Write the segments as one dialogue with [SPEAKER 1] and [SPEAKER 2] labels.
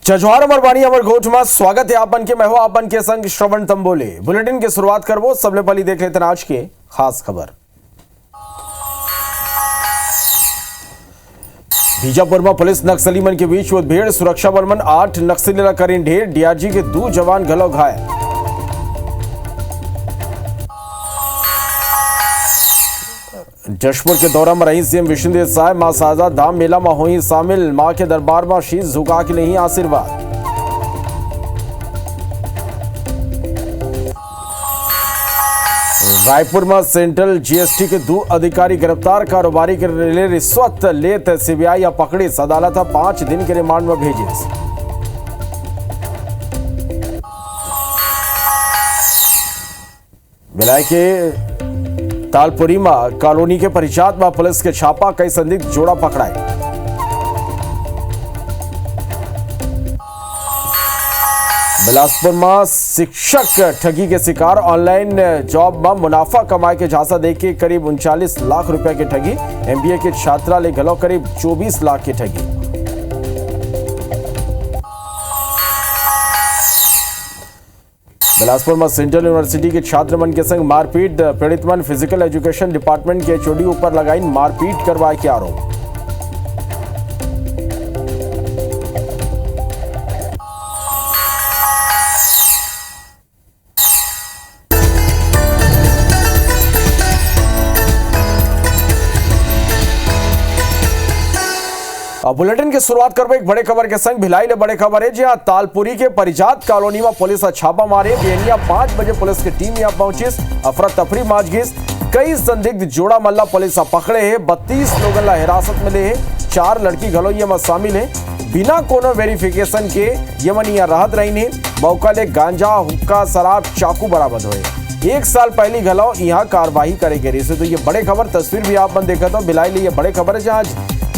[SPEAKER 1] जजवार अमरवाणी अमर घोष में स्वागत है आपन के। मैं हूं आपन के संग श्रवण तंबोले। बुलेटिन की शुरुआत करबो सबले पहले देख लेते हैं आज के खास खबर। बीजापुर में पुलिस नक्सली मन के बीच मुठभेड़, सुरक्षा बल मन 8 नक्सली करीन ढेर, डीआरजी के 2 जवान घलो घायल। जशपुर के दौरा में रही सीएम विष्णुदेव साय मां साजा धाम मेला में हुई शामिल, मां के दरबार में शीश झुका के नहीं आशीर्वाद। रायपुर में सेंट्रल जीएसटी के 2 अधिकारी गिरफ्तार, कारोबारी के लिए रिश्वत लेत सीबीआई या पकड़ी, अदालत 5 दिन के रिमांड में भेजे। भिलाई के तालपुरी में कॉलोनी के परिचात में पुलिस के छापा, कई संदिग्ध जोड़ा पकड़ाए। बिलासपुर में शिक्षक ठगी के शिकार, ऑनलाइन जॉब में मुनाफा कमाए के झांसा देके करीब 39 लाख रुपए की ठगी, एमबीए के छात्रा ले घलो करीब 24 लाख की ठगी। बिलासपुर में सेंट्रल यूनिवर्सिटी के छात्र मन के संग मारपीट, पीड़ित मन फिजिकल एजुकेशन डिपार्टमेंट के एचओडी ऊपर लगाई मारपीट करवाए के आरोप। बुलेटिन की शुरुआत करबो एक बड़े खबर के संग। भिलाई ले बड़े खबर है जहां तालपुरी के परिजात कॉलोनी में पुलिस छापा मारे। बेनिया 5 बजे पुलिस की टीम यहां पहुंची, अफरा तफरी माच गईस। कई संदिग्ध जोड़ा मल्ला पुलिस पकड़े है, 32 लोगन ला हिरासत में ले है, 4 लड़की घलो ये में शामिल है। बिना कोनो वेरिफिकेशन के यमन यहाँ राहत रही ने, मौका ले गांजा, हुक्का, शराब, चाकू बरामद हुए। 1 साल पहले घलो यहाँ कार्रवाई करे गई। तो ये बड़े खबर तस्वीर भी आप देखा था। भिलाई ले ये बड़े खबर है जहाँ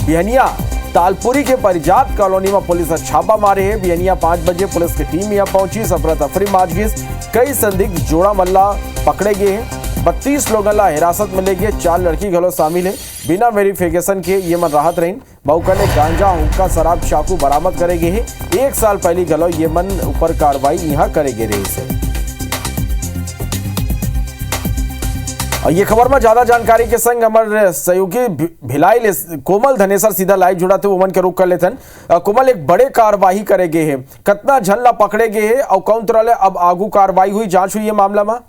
[SPEAKER 1] बिहनिया तालपुरी के परिजात कॉलोनी में पुलिस छापा मारे है। बिहनिया 5 बजे पुलिस की टीम यहाँ पहुंची, अफरा तफरी माच गई। कई संदिग्ध जोड़ा मल्ला पकड़े गए हैं, 32 लोगों ला हिरासत में ले गए, 4 लड़की घलो शामिल है। बिना वेरिफिकेशन के ये मन राहत रही, मौका ने गांजा, हुक्का, शराब, चाकू बरामद करे गए हैं। 1 साल पहले घलो ये मन ऊपर कार्रवाई यहाँ करे गए रही से। और ये खबर में ज्यादा जानकारी के संग हमारे सहयोगी भिलाई ले कोमल धनेसर सीधा लाइव जुड़ा थे, वमन के रुक कर लेते हैं। कोमल, एक बड़े कार्रवाई करे गए हैं, कितना झल्ला पकड़े गए हैं और कौन तरह अब आगू कार्रवाई हुई, जांच हुई है मामला में?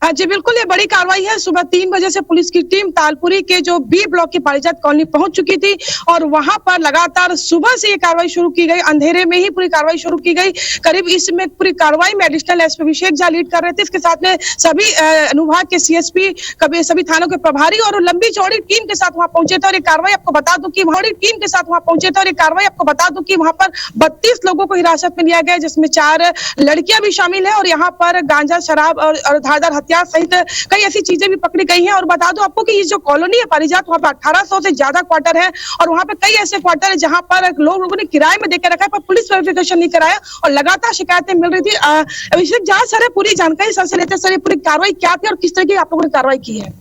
[SPEAKER 2] हाँ जी बिल्कुल, ये बड़ी कार्रवाई है। सुबह 3 बजे से पुलिस की टीम तालपुरी के जो बी ब्लॉक की पारिजात कॉलोनी पहुंच चुकी थी और वहां पर लगातार सुबह से ये कार्रवाई शुरू की गई। अंधेरे में ही पूरी कार्रवाई शुरू की गई। करीब इसमें पूरी कार्रवाई में additional SP Abhishek Jha lead कर रहे थे। इसके साथ में सभी अनुभाग के सीएसपी, कभी सभी थानों के प्रभारी और लंबी चौड़ी टीम के साथ वहां पहुंचे थे। और ये कार्रवाई आपको बता दूं कि वहां पर 32 लोगों को हिरासत में लिया गया, जिसमें 4 लड़कियां भी शामिल है। और यहाँ पर गांजा, शराब और धारदार हथियार सहित कई ऐसी चीजें भी पकड़ी गई हैं। और बता दूं आपको कि ये जो कॉलोनी है पारिजात, वहां पर 1800 से ज्यादा क्वार्टर है और वहां पर कई ऐसे क्वार्टर है जहां पर लोगों ने किराए में देकर रखा है, पर पुलिस वेरिफिकेशन नहीं कराया और लगातार शिकायतें मिल रही थी। अभिषेक झा सर पूरी जानकारी सर से लेते, सर ये पूरी कार्रवाई क्या थी और किस तरह की आप लोगों ने कार्रवाई की है?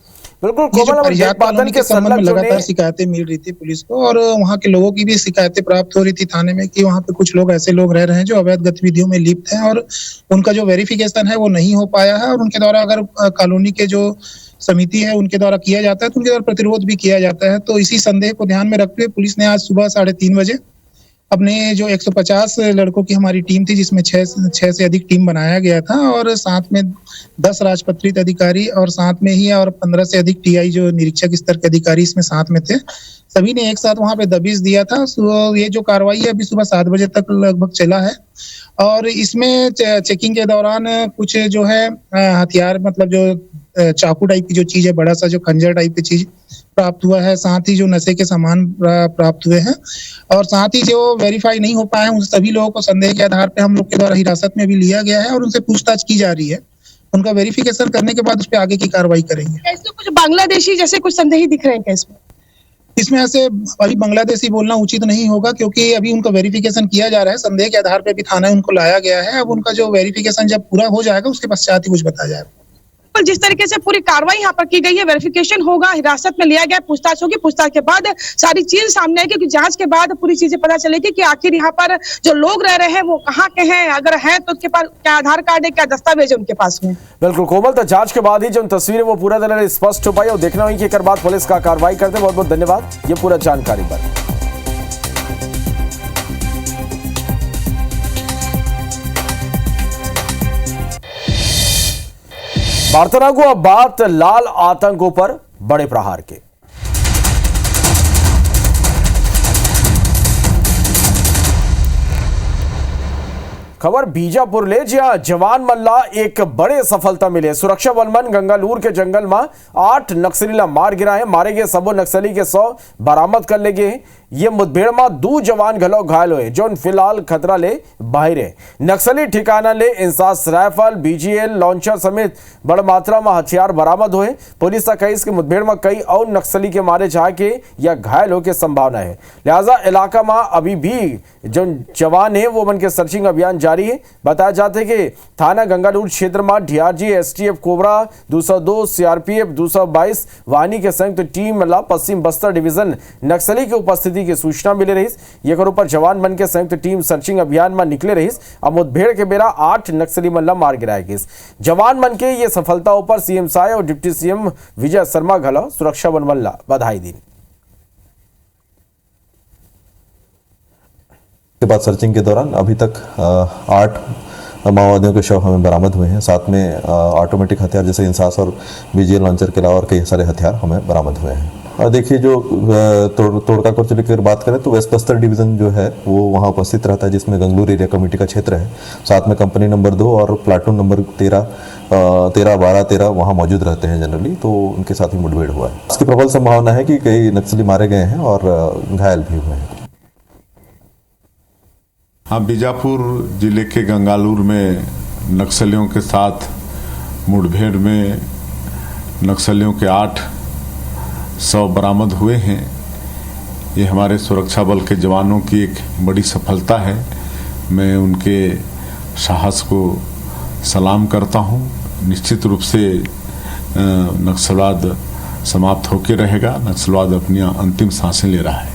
[SPEAKER 3] बिल्कुल, परिजात के संबंध में लगातार शिकायतें मिल रही थी पुलिस को और वहां के लोगों की भी शिकायतें प्राप्त हो रही थी थाने में कि वहां पे कुछ लोग ऐसे लोग रह रहे हैं जो अवैध गतिविधियों में लिप्त हैं और उनका जो वेरिफिकेशन है वो नहीं हो पाया है। और उनके द्वारा अगर कॉलोनी के जो समिति है उनके द्वारा किया जाता है तो उनके द्वारा प्रतिरोध भी किया जाता है। तो इसी संदेह को ध्यान में रखते हुए पुलिस ने आज सुबह 3:30 बजे अपने जो 150 लड़कों की हमारी टीम थी, जिसमें 6 से अधिक टीम बनाया गया था और साथ में 10 राजपत्रित अधिकारी और साथ में ही और 15 से अधिक टीआई जो निरीक्षक स्तर के अधिकारी इसमें साथ में थे, सभी ने एक साथ वहां पे दबिश दिया था। ये जो कार्रवाई है अभी सुबह 7 बजे तक लगभग चला है और इसमें चेकिंग के दौरान कुछ जो है हथियार, मतलब जो चाकू टाइप की जो चीज है, बड़ा सा जो खंजर टाइप की चीज प्राप्त हुआ है, साथ ही जो नशे के सामान प्राप्त हुए हैं और साथ ही जो वेरीफाई नहीं हो पाए उन सभी लोगों को संदेह के आधार पे हम लोग के द्वारा हिरासत में भी लिया गया है और उनसे पूछताछ की जा रही है। उनका वेरिफिकेशन करने के बाद उस पर आगे की कार्रवाई करेंगे।
[SPEAKER 2] कैसे कुछ बांग्लादेशी जैसे कुछ संदेही दिख रहे हैं क्या
[SPEAKER 3] इसमें ऐसे अभी बांग्लादेशी बोलना उचित नहीं होगा क्योंकि अभी उनका वेरिफिकेशन किया जा रहा है। संदेह के आधार पे भी थाना उनको लाया गया है। अब उनका जो वेरिफिकेशन जब पूरा हो जाएगा उसके पश्चात ही कुछ बताया जाएगा।
[SPEAKER 2] बिल्कुल जिस तरीके से पूरी कार्रवाई यहाँ पर की गई है, वेरिफिकेशन होगा, हिरासत में लिया गया, पूछताछ होगी, पूछताछ के बाद सारी चीज सामने आएगी, क्योंकि जांच के बाद पूरी चीजें पता चलेगी कि आखिर यहाँ पर जो लोग रह रहे हैं वो कहाँ के हैं, अगर है तो उनके पास क्या आधार कार्ड है, क्या दस्तावेज है उनके पास में।
[SPEAKER 1] बिल्कुल कोमल, तो जांच के बाद ही जो तस्वीरें वो पूरा तरह स्पष्ट हो पाई और देखना हुई कि एक बाद पुलिस का कार्रवाई करते। बहुत बहुत धन्यवाद ये पूरा जानकारी पर। वार्तालाप को अब बात लाल आतंकों पर बड़े प्रहार के। खबर बीजापुर ले, जहां जवान मल्ला एक बड़े सफलता मिले। सुरक्षा बल मन गंगालूर के जंगल में 8 नक्सली मार गिरा है। मारे गए सबो नक्सली के 100 बरामद कर ले गए। ये मुठभेड़ में 2 जवान घलो घायल हुए, जो फिलहाल खतरा ले बाहर है। नक्सली ठिकाना ले इंसास राइफल, बीजीएल लॉन्चर समेत बड़ मात्रा में हथियार बरामद हुए। पुलिस का कई मुठभेड़ में कई और नक्सली के मारे जाके या घायल हो के संभावना है। लिहाजा इलाका में अभी भी जो जवान है वो मन के सर्चिंग अभियान जारी है। बताया जाता है कि थाना गंगालूर क्षेत्र में डीआरजी, एसटीएफ कोबरा 202, सीआरपीएफ 222 वाहिनी के संयुक्त टीम ला पश्चिम बस्तर डिवीजन नक्सली की उपस्थिति की सूचना मिले रही। ये पर जवान मन के संयुक्त टीम सर्चिंग अभियान में निकले रही। अब मुठभेड़ के बेरा 8 नक्सली मन ला मार गिराए गए। जवान मन के ये सफलता पर सीएम साय और डिप्टी सीएम विजय शर्मा घलो सुरक्षा बल मन ला बधाई दी।
[SPEAKER 4] के बाद सर्चिंग के दौरान अभी तक 8 माओवादियों के शव हमें बरामद हुए हैं। साथ में ऑटोमेटिक हथियार जैसे इंसास और बीजीएल लॉन्चर के अलावा और कई सारे हथियार हमें बरामद हुए हैं। और देखिए, जो तोड़का कुचली की बात करें तो वेस्ट बस्तर डिवीजन जो है वो वहाँ उपस्थित रहता है, जिसमें गंगलूर एरिया कमेटी का क्षेत्र है। साथ में कंपनी नंबर 2 और प्लाटून नंबर 13, 12, 13 वहाँ मौजूद रहते हैं जनरली। तो उनके साथ ही मुठभेड़ हुआ है। इसकी प्रबल संभावना है कि कई नक्सली मारे गए हैं और घायल भी हुए हैं।
[SPEAKER 5] हाँ, बीजापुर जिले के गंगालूर में नक्सलियों के साथ मुठभेड़ में नक्सलियों के 8 शव बरामद हुए हैं। ये हमारे सुरक्षा बल के जवानों की एक बड़ी सफलता है। मैं उनके साहस को सलाम करता हूँ। निश्चित रूप से नक्सलवाद समाप्त होकर रहेगा। नक्सलवाद अपनी अंतिम सांसें ले रहा है।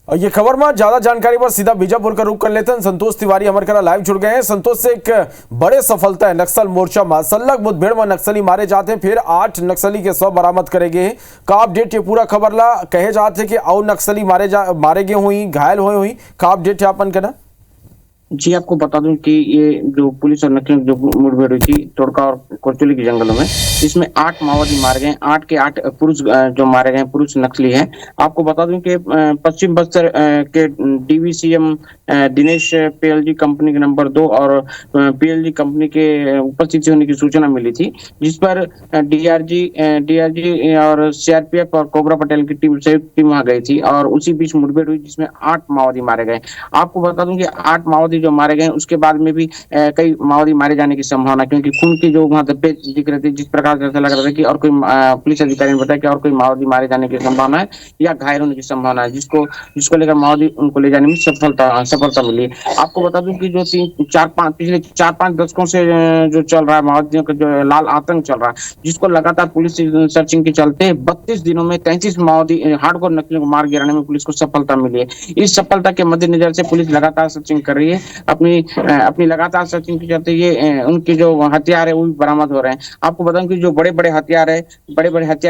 [SPEAKER 1] और ये खबर में ज्यादा जानकारी पर सीधा बीजापुर का रुख कर लेते हैं। संतोष तिवारी हमारे करा लाइव जुड़ गए हैं। संतोष से एक बड़े सफलता है नक्सल मोर्चा में। सल्लग मुठभेड़ में नक्सली मारे जाते हैं, फिर 8 नक्सली के 100 बरामद करेंगे। का अपडेट ये पूरा खबर ला कहे जाते कि और नक्सली मारे गए हुई, घायल हुई। का अपडेट है अपन कहना?
[SPEAKER 6] जी, आपको बता दूं कि ये जो पुलिस और नक्सलियों की जो मुठभेड़ हुई थी तोड़का और कोरचोली के जंगलों में, इसमें 8 माओवादी मारे गए। 8 के 8 पुरुष जो मारे गए पुरुष नक्सली हैं। आपको बता दूं कि पश्चिम बस्तर के डीवीसीएम दिनेश पीएलजी कंपनी के नंबर 2 और पीएलजी कंपनी के उपस्थित होने की सूचना मिली थी, जिस पर डीआरजी और सीआरपीएफ और कोबरा पटेल की टीम संयुक्त टीम वहां गई थी और उसी बीच मुठभेड़ हुई, जिसमें 8 माओवादी मारे गए। आपको बता दूं कि 8 माओवादी जो मारे गए उसके बाद में भी कई माओवादी मारे जाने की संभावना, क्योंकि खून की जो वहां धब्बे दिख रहे थे, जिस प्रकार से ऐसा लग रहा था कि और कोई पुलिस अधिकारी ने बताया कि और कोई माओवादी मारे जाने की संभावना है या घायल होने की संभावना है, जिसको लेकर माओवादी उनको ले जाने में सफलता मिली। आपको बता दूं कि जो पिछले 4-5 दशकों से जो चल रहा है माओवादियों का जो लाल आतंक चल रहा है, जिसको लगातार पुलिस सर्चिंग के चलते 32 दिनों में 33 माओवादी हार्डकोर नक्सलियों को मार गिराने में पुलिस को सफलता मिली है। इस सफलता के मद्देनजर से पुलिस लगातार सर्चिंग कर रही है। अपनी लगातार सर्चिंग के चलते ये उनके जो हथियार है वो भी बरामद हो रहे हैं। आपको बताऊं कि जो बड़े बड़े हथियार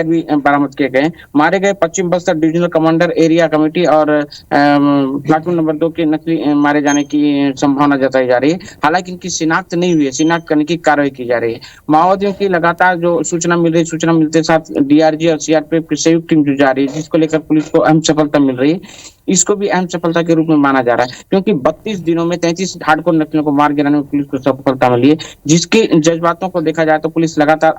[SPEAKER 6] भी बरामद किए गए। मारे गए पश्चिम Bastar divisional commander, area committee और प्लाटून नंबर 2 के नक्सली मारे जाने की संभावना जताई जा रही है। हालांकि इनकी शिनाख्त नहीं हुई है, शिनाख्त करने की कार्रवाई की जा रही है। माओवादियों की लगातार जो सूचना मिल रही है, सूचना मिलते साथ डीआरजी और सीआरपीएफ की संयुक्त टीम जो जा रही है, जिसको लेकर पुलिस को अहम सफलता मिल रही है। इसको भी अहम सफलता के रूप में माना जा रहा है, क्योंकि 32 दिनों में 33 हार्डकोर नक्सलियों को मार गिराने में पुलिस को सफलता मिली है। जिसके जज्बातों को देखा जाए तो पुलिस लगातार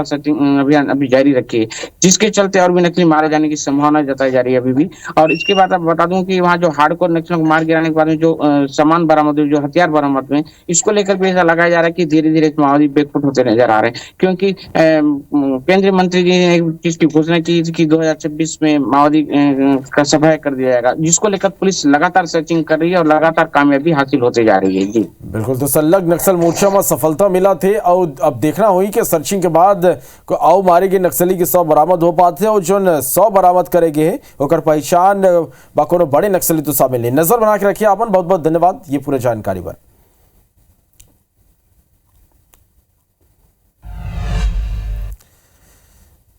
[SPEAKER 6] सर्चिंग अभियान अभी जारी रखी है, जिसके चलते और भी नक्सली मारे जाने की संभावना जताई जा रही है अभी भी। और इसके बाद आप बता दूं कि वहाँ जो हार्डकोर नक्सलियों को मार गिराने के बाद में जो सामान बरामद हुए, जो हथियार बरामद हुए, इसको लेकर भी ऐसा लगाया जा रहा है कि धीरे धीरे माओवादी बैकफुट होते नजर आ रहे हैं। क्योंकि केंद्रीय मंत्री जी ने एक चीज की घोषणा की 2026 में माओवादी का सफाई कर दिया जाएगा, जिसको लेकर पुलिस लगातार सर्चिंग कर रही है और लगातार कामयाबी हासिल होते जा रही है। जी
[SPEAKER 1] बिल्कुल, तो संलग्न नक्सल मोर्चा में सफलता मिला थे और अब देखना हुई कि सर्चिंग के बाद आओ मारे गए नक्सली के 100 बरामद हो पाते और जो 100 बरामद करेगे है ओकर पहचान बा कोनो बड़े नक्सली तो शामिल नहीं। नजर बना के रखिए आपन, बहुत बहुत धन्यवाद ये पूरे जानकारी पर।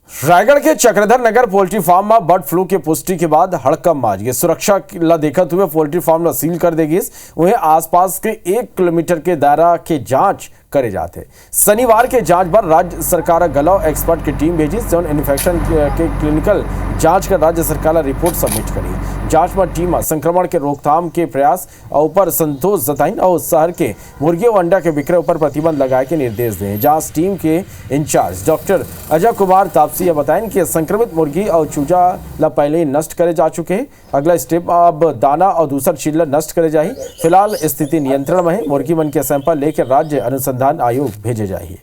[SPEAKER 1] रायगढ़ के चक्रधर नगर पोल्ट्री फार्म में बर्ड फ्लू के पुष्टि के बाद हड़कम माज गए। सुरक्षा ला देखते हुए पोल्ट्री फार्म ला सील कर देगी। वहीं आसपास के 1 किलोमीटर के दायरा के जांच करे जाते। शनिवार के जांच पर राज्य सरकार गलव एक्सपर्ट की टीम भेजी, जौन इन्फेक्शन के क्लिनिकल जांच कर राज्य सरकार रिपोर्ट सबमिट करी। जांच में टीम संक्रमण के रोकथाम के प्रयास और ऊपर संतोष जताइन और शहर के मुर्गी और अंडा के विक्रय पर प्रतिबंध लगाए के निर्देश दें। जांच टीम के इंचार्ज डॉक्टर अजय कुमार तापसी बताएं कि संक्रमित मुर्गी और चूजा ला पहले ही नष्ट करे जा चुके हैं। अगला स्टेप अब दाना और दूसरा चीज नष्ट करे जाए। फिलहाल स्थिति नियंत्रण में है। मुर्गी मन के सैंपल लेकर राज्य अनुसंधान आयोग भेजे जाए।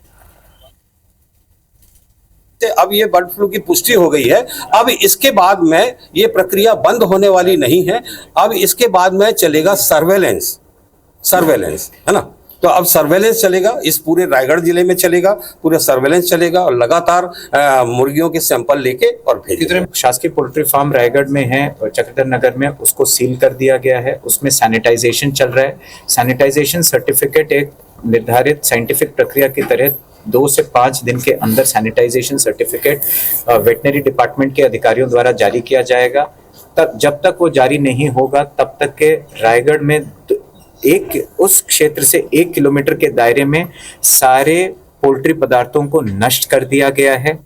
[SPEAKER 7] अब ये बर्ड फ्लू की पुष्टि हो गई है। अब इसके बाद में ये प्रक्रिया बंद होने वाली नहीं है। अब इसके बाद में चलेगा सर्वेलेंस है ना। तो अब सर्वेलेंस चलेगा, इस पूरे रायगढ़ जिले में चलेगा, पूरा सर्वेलेंस चलेगा और लगातार मुर्गियों के सैंपल लेके और भेजेंगे।
[SPEAKER 8] शासकीय पोल्ट्री फार्म रायगढ़ में है और चक्रधर नगर में, उसको सील कर दिया गया है। उसमें सैनिटाइजेशन चल रहा है। सैनिटाइजेशन सर्टिफिकेट एक निर्धारित साइंटिफिक प्रक्रिया के तहत 2 से 5 दिन के अंदर सैनिटाइजेशन सर्टिफिकेट वेटनरी डिपार्टमेंट के अधिकारियों द्वारा जारी किया जाएगा। तब जब तक वो जारी नहीं होगा तब तक के रायगढ़ में उस क्षेत्र से 1 किलोमीटर के दायरे में सारे पोल्ट्री पदार्थों को नष्ट कर दिया गया है।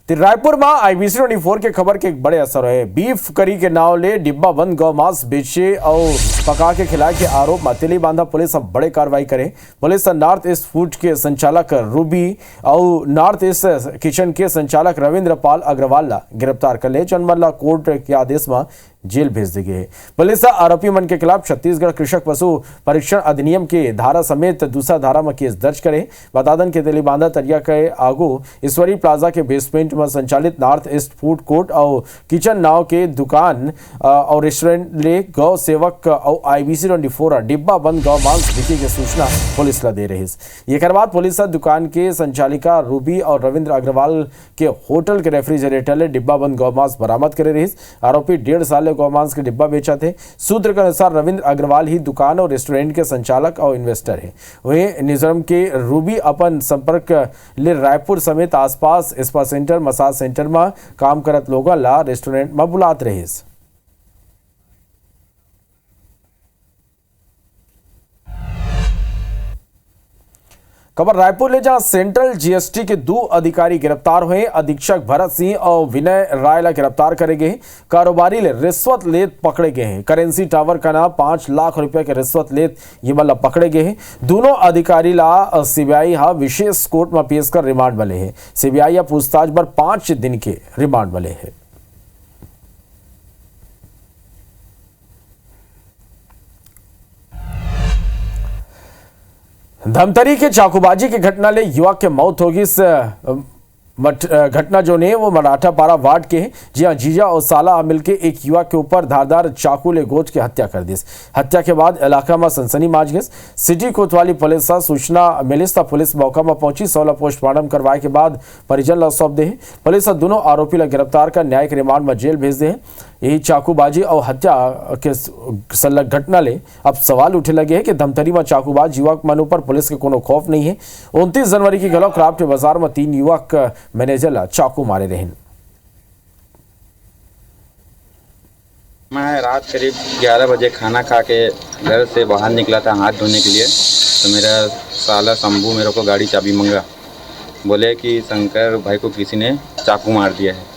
[SPEAKER 1] रायपुर में IBC 24 के खबर के एक बड़े असर है। बीफ करी के नाव ले डिब्बा बंद गौ मांस बेचे और पका के खिलाए के आरोप में तिली बांधा पुलिस अब बड़े कार्रवाई करे। पुलिस नॉर्थ ईस्ट फूड के संचालक रूबी और नॉर्थ ईस्ट किचन के संचालक रविंद्र पाल अग्रवाल ला गिरफ्तार कर ले। चंदमल्ला कोर्ट के आदेश में जेल भेज दी गई। पुलिस आरोपी मन के खिलाफ छत्तीसगढ़ कृषक पशु परीक्षण अधिनियम के धारा समेत दूसरा धारा में केस दर्ज करे। बतादन के तेलीबांधा तरिया के आगू ईश्वरी प्लाजा के बेसमेंट में संचालित नॉर्थ ईस्ट फूड कोर्ट और किचन नाव के दुकान और रेस्टोरेंट ले गौ सेवक और IBC 24 डिब्बा बंद गौ मांस बिक्री की सूचना पुलिस ला दे रही। ये बाद पुलिस दुकान के संचालिका रूबी और रविंद्र अग्रवाल के होटल के रेफ्रिजरेटर ले डिब्बा बंद गौ मांस बरामद करे रही। आरोपी 1.5 साल गौ मांस के डिब्बा बेचा थे। सूत्र के अनुसार रविंद्र अग्रवाल ही दुकान और रेस्टोरेंट के संचालक और इन्वेस्टर है। वहीं मिजोरम के रूबी अपन संपर्क ले रायपुर समेत आसपास स्पा सेंटर मसाज सेंटर में काम करत लोगों ला रेस्टोरेंट में बुलात रही। खबर रायपुर ले जहां सेंट्रल GST के 2 अधिकारी गिरफ्तार हुए। अधीक्षक भरत सिंह और विनय राय ला गिरफ्तार करे गए। कारोबारी ले रिश्वत लेत पकड़े गए हैं। करेंसी टावर का नाम 5 लाख रुपए के रिश्वत लेत ये मतलब पकड़े गए हैं। दोनों अधिकारी ला CBI हा विशेष कोर्ट में पेश कर रिमांड वाले है। CBI या पूछताछ पर 5 दिन के रिमांड वाले है। धमतरी के चाकूबाजी की घटना ले युवक के मौत होगी। इस घटना जो ने वो मराठा पारा वार्ड के जी हाँ जीजा और साला मिलके एक युवक के ऊपर धारदार चाकू ले गोच के हत्या कर दी। हत्या के बाद इलाका में सनसनी माच गई। सिटी कोतवाली पुलिस सूचना मिली था पुलिस मौका में पहुंची। 16 पोस्टमार्टम करवाए के बाद परिजन ला सौंप दे। पुलिस दोनों आरोपी ला गिरफ्तार कर न्यायिक रिमांड में जेल भेज दे। यही चाकूबाजी और हत्या के संलग्न घटना ले अब सवाल उठे लगे हैं कि धमतरी में चाकूबाज युवक मन पर पुलिस के कोनो खौफ नहीं है। 29 जनवरी की गलौ क्राफ्ट बाजार में 3 युवक मैनेजर ला चाकू मारे रहे।
[SPEAKER 9] मैं रात करीब 11 बजे खाना खा के घर से बाहर निकला था हाथ धोने के लिए, तो मेरा साला शंभू मेरे को गाड़ी चाबी मंगा, बोले कि शंकर भाई को किसी ने चाकू मार दिया है।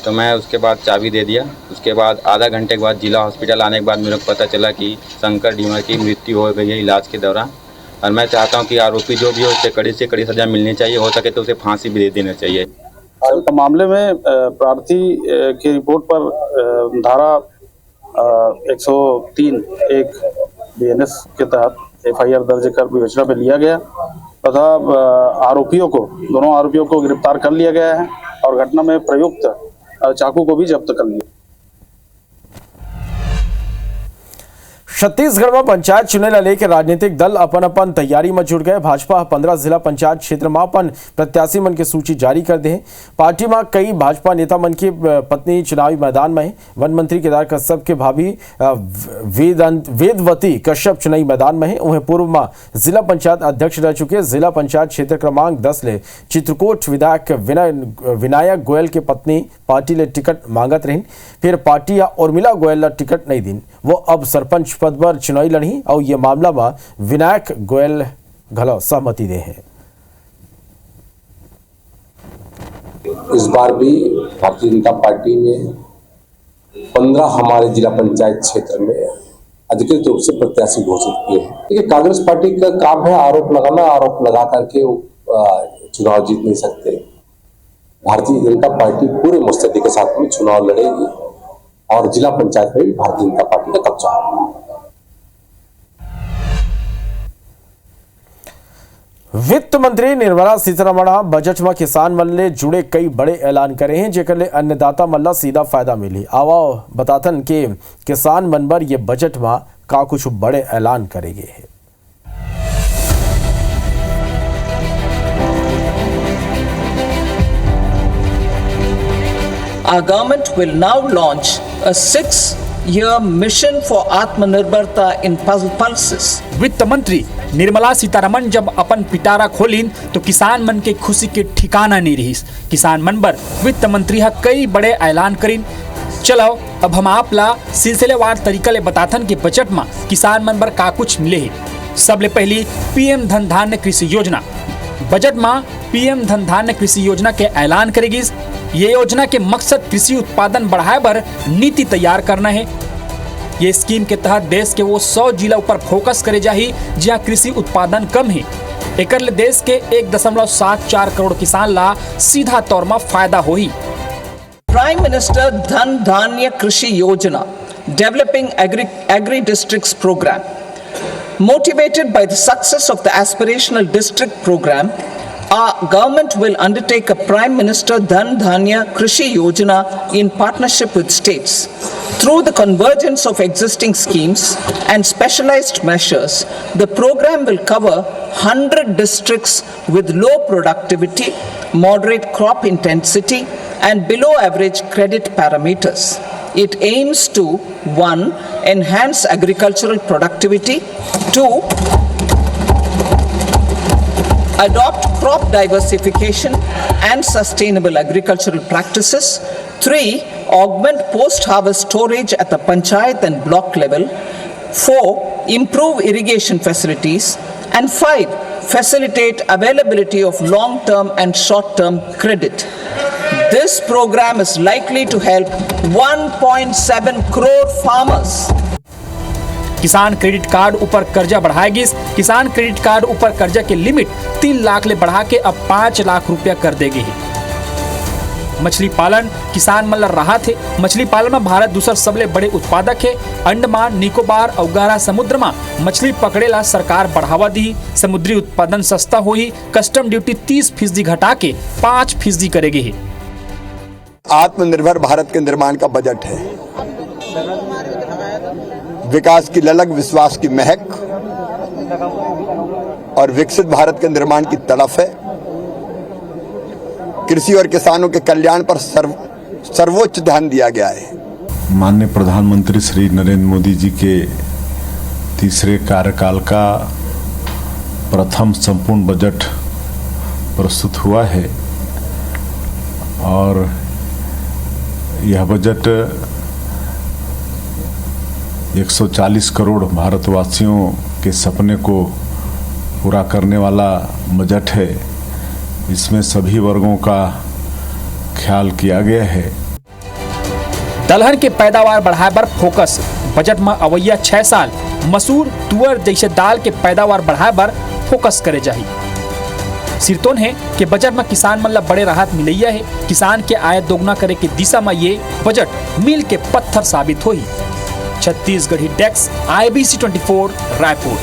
[SPEAKER 9] तो मैं उसके बाद चाबी दे दिया। उसके बाद आधा घंटे के बाद जिला हॉस्पिटल आने के बाद मेरे को पता चला कि शंकर ढीमर की मृत्यु हो गई है इलाज के दौरान। और मैं चाहता हूं कि आरोपी जो भी हो उसे कड़ी से कड़ी सजा मिलनी चाहिए, हो सके तो उसे फांसी भी दे देना चाहिए।
[SPEAKER 10] मामले में प्रार्थी की रिपोर्ट पर धारा 103 एक BNS के तहत FIR दर्ज कर विवेचना में लिया गया तथा दोनों आरोपियों को गिरफ्तार कर लिया गया है। और घटना में प्रयुक्त चाकू को भी जब्त कर लिया।
[SPEAKER 1] छत्तीसगढ़ में पंचायत चुनाव ला लेके राजनीतिक दल अपन अपन तैयारी में जुट गए। भाजपा 15 जिला पंचायत क्षेत्र में अपन प्रत्याशी मन की सूची जारी कर दे। पार्टी में कई भाजपा नेता मन की पत्नी चुनावी मैदान में है। वन मंत्री केदार कश्यप के भाभी वेदवती कश्यप चुनावी मैदान में है। उन्हें पूर्व में जिला पंचायत अध्यक्ष रह चुके जिला पंचायत क्षेत्र क्रमांक 10 ले चित्रकूट विधायक विनायक गोयल के पत्नी पार्टी ले टिकट मांगत रही। फिर पार्टी या उर्मिला गोयल ला टिकट नहीं दिन। वो अब सरपंच पद पर चुनावी लड़ी और ये मामला में विनायक गोयल घलो सहमति दे हैं।
[SPEAKER 11] इस बार भी भारतीय जनता पार्टी ने 15 हमारे जिला पंचायत क्षेत्र में अधिकृत रूप से प्रत्याशी घोषित किए हैं। देखिए, कांग्रेस पार्टी का काम है आरोप लगाना, आरोप लगा करके चुनाव जीत नहीं सकते। भारतीय जनता पार्टी पूरे मुस्तैदी के साथ में चुनाव लड़ेगी और जिला पंचायत में भी भारतीय जनता पार्टी का कब्जा होगा।
[SPEAKER 1] वित्त मंत्री निर्मला सीतारमण बजट में किसान मन ले जुड़े कई बड़े ऐलान करे हैं, जेकर ले अन्नदाता मन ला सीधा फायदा मिली। आवा बताथन के किसान मन बर ये बजट में का कुछ बड़े ऐलान करेगे है।
[SPEAKER 12] Our government will now launch a 6-year mission for Atmanirbharta in pulses.
[SPEAKER 13] वित्त मंत्री निर्मला सीतारमण जब अपन पिटारा खोलिन तो किसान मन के खुशी के ठिकाना नहीं रही। किसान मन बर वित्त मंत्री कई बड़े ऐलान करिन। चलो अब हम आप ला सिलसिलेवार तरीका ले बताथन कि बजट में किसान मन बर का कुछ मिले है। सबले पहली पीएम धन धान्य कृषि योजना। बजट में पीएम धन धान्य कृषि योजना के ऐलान करेगी। ये योजना के मकसद कृषि उत्पादन बढ़ाए बर नीति तैयार करना है। ये स्कीम के तहत देश के वो 100 जिला ऊपर फोकस करे जाही जहाँ कृषि उत्पादन कम है। एकर ले देश के 1.74 करोड़ किसान ला सीधा तौर में फायदा होही।
[SPEAKER 12] Prime Minister Dhan Dhanya Krishi Yojana, developing agri districts program. Motivated by the success of the aspirational district program, our government will undertake a Prime Minister Dhan Dhanya Krishi Yojana in partnership with states. Through the convergence of existing schemes and specialized measures, the program will cover 100 districts with low productivity, moderate crop intensity, and below average credit parameters. It aims to 1. Enhance agricultural productivity, 2. Adopt crop diversification and sustainable agricultural practices, 3. Augment post-harvest storage at the panchayat and block level, 4. Improve irrigation facilities, and 5. Facilitate availability of long-term and short-term credit. This program is likely to help 1.7 crore farmers.
[SPEAKER 13] किसान credit card ऊपर कर्जा बढ़ाएगी। किसान credit card ऊपर कर्जा के limit 3 lakh ले बढ़ा के अब 5 लाख रुपया कर देगी। मछली पालन किसान मन ला राहत है। मछली पालन में भारत दूसरा सबले बड़े उत्पादक है। अंडमान निकोबार और गहरा समुद्र में मछली पकड़े ला सरकार बढ़ावा दी। समुद्री उत्पादन सस्ता होई। कस्टम ड्यूटी 30% घटा के 5% करेगी।
[SPEAKER 14] आत्मनिर्भर भारत के निर्माण का बजट है। विकास की ललक, विश्वास की महक और विकसित भारत के निर्माण की तड़फ है। कृषि और किसानों के कल्याण पर सर्वोच्च ध्यान दिया गया है।
[SPEAKER 5] माननीय प्रधानमंत्री श्री नरेंद्र मोदी जी के तीसरे कार्यकाल का प्रथम संपूर्ण बजट प्रस्तुत हुआ है और यह बजट 140 करोड़ भारतवासियों के सपने को पूरा करने वाला बजट है। इसमें सभी वर्गों का ख्याल किया गया है।
[SPEAKER 13] दलहन के पैदावार बढ़ाए पर फोकस। बजट में अवैया 6 साल मसूर तुअर जैसे दाल के पैदावार बढ़ाए पर फोकस करे जाही। सिरतोन है कि बजट में किसान मन ला बड़े राहत मिलैया है। किसान के आय दोगुना करे के दिशा में ये बजट मील के पत्थर साबित होई। Chhattisgarhi desk IBC 24 Raipur.